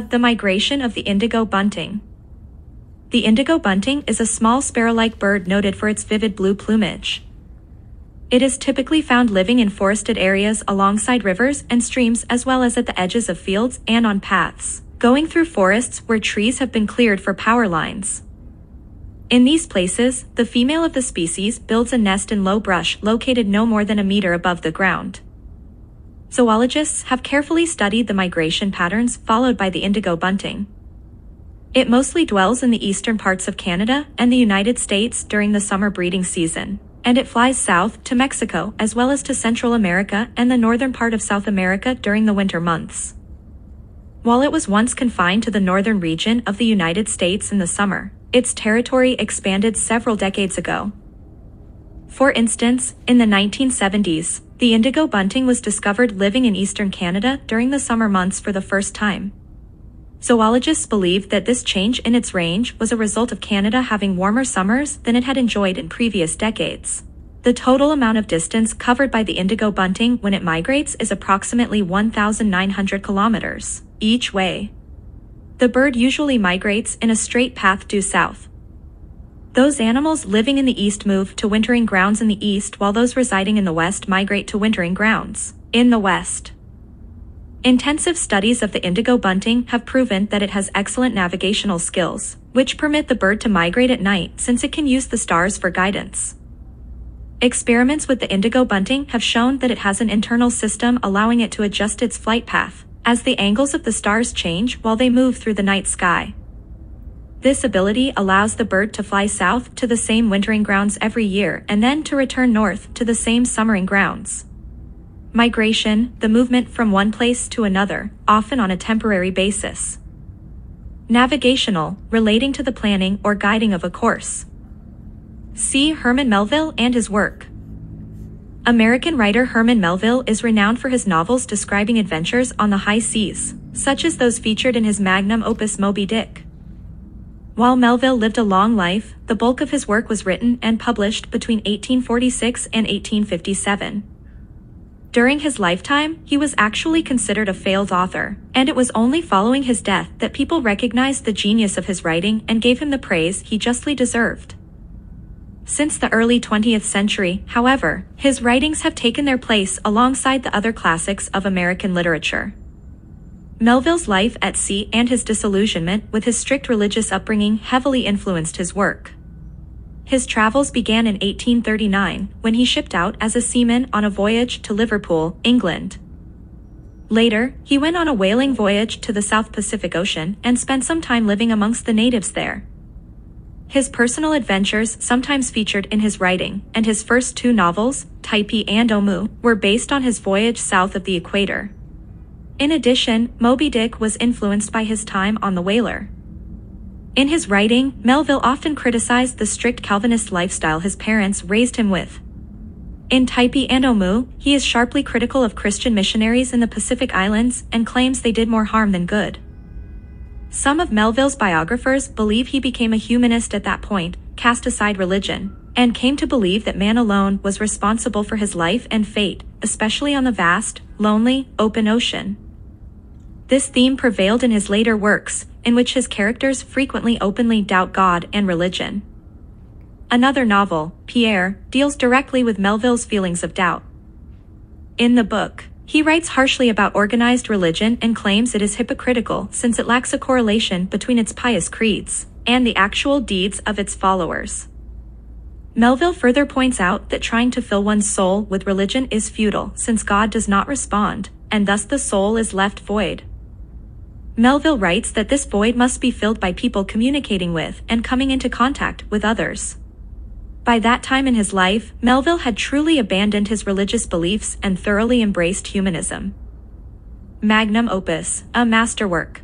The migration of the indigo bunting. The indigo bunting is a small sparrow-like bird noted for its vivid blue plumage. It is typically found living in forested areas alongside rivers and streams, as well as at the edges of fields and on paths, going through forests where trees have been cleared for power lines. In these places, the female of the species builds a nest in low brush located no more than a meter above the ground. Zoologists have carefully studied the migration patterns followed by the indigo bunting. It mostly dwells in the eastern parts of Canada and the United States during the summer breeding season, and it flies south to Mexico as well as to Central America and the northern part of South America during the winter months. While it was once confined to the northern region of the United States in the summer, its territory expanded several decades ago. For instance, in the 1970s, the indigo bunting was discovered living in eastern Canada during the summer months for the first time. Zoologists believe that this change in its range was a result of Canada having warmer summers than it had enjoyed in previous decades. The total amount of distance covered by the indigo bunting when it migrates is approximately 1,900 kilometers each way. The bird usually migrates in a straight path due south. Those animals living in the east move to wintering grounds in the east, while those residing in the west migrate to wintering grounds in the west. Intensive studies of the indigo bunting have proven that it has excellent navigational skills, which permit the bird to migrate at night since it can use the stars for guidance. Experiments with the indigo bunting have shown that it has an internal system allowing it to adjust its flight path as the angles of the stars change while they move through the night sky. This ability allows the bird to fly south to the same wintering grounds every year and then to return north to the same summering grounds. Migration, the movement from one place to another, often on a temporary basis. Navigational, relating to the planning or guiding of a course. See Herman Melville and his work. American writer Herman Melville is renowned for his novels describing adventures on the high seas, such as those featured in his magnum opus Moby Dick. While Melville lived a long life, the bulk of his work was written and published between 1846 and 1857. During his lifetime, he was actually considered a failed author, and it was only following his death that people recognized the genius of his writing and gave him the praise he justly deserved. Since the early 20th century, however, his writings have taken their place alongside the other classics of American literature. Melville's life at sea and his disillusionment with his strict religious upbringing heavily influenced his work. His travels began in 1839, when he shipped out as a seaman on a voyage to Liverpool, England. Later, he went on a whaling voyage to the South Pacific Ocean and spent some time living amongst the natives there. His personal adventures sometimes featured in his writing, and his first two novels, Typee and Omoo, were based on his voyage south of the equator. In addition, Moby Dick was influenced by his time on the whaler. In his writing, Melville often criticized the strict Calvinist lifestyle his parents raised him with. In Typee and Omoo, he is sharply critical of Christian missionaries in the Pacific Islands and claims they did more harm than good. Some of Melville's biographers believe he became a humanist at that point, cast aside religion, and came to believe that man alone was responsible for his life and fate, especially on the vast, lonely, open ocean. This theme prevailed in his later works, in which his characters frequently openly doubt God and religion. Another novel, Pierre, deals directly with Melville's feelings of doubt. In the book, he writes harshly about organized religion and claims it is hypocritical since it lacks a correlation between its pious creeds and the actual deeds of its followers. Melville further points out that trying to fill one's soul with religion is futile since God does not respond, and thus the soul is left void. Melville writes that this void must be filled by people communicating with and coming into contact with others. By that time in his life, Melville had truly abandoned his religious beliefs and thoroughly embraced humanism. Magnum opus, a masterwork.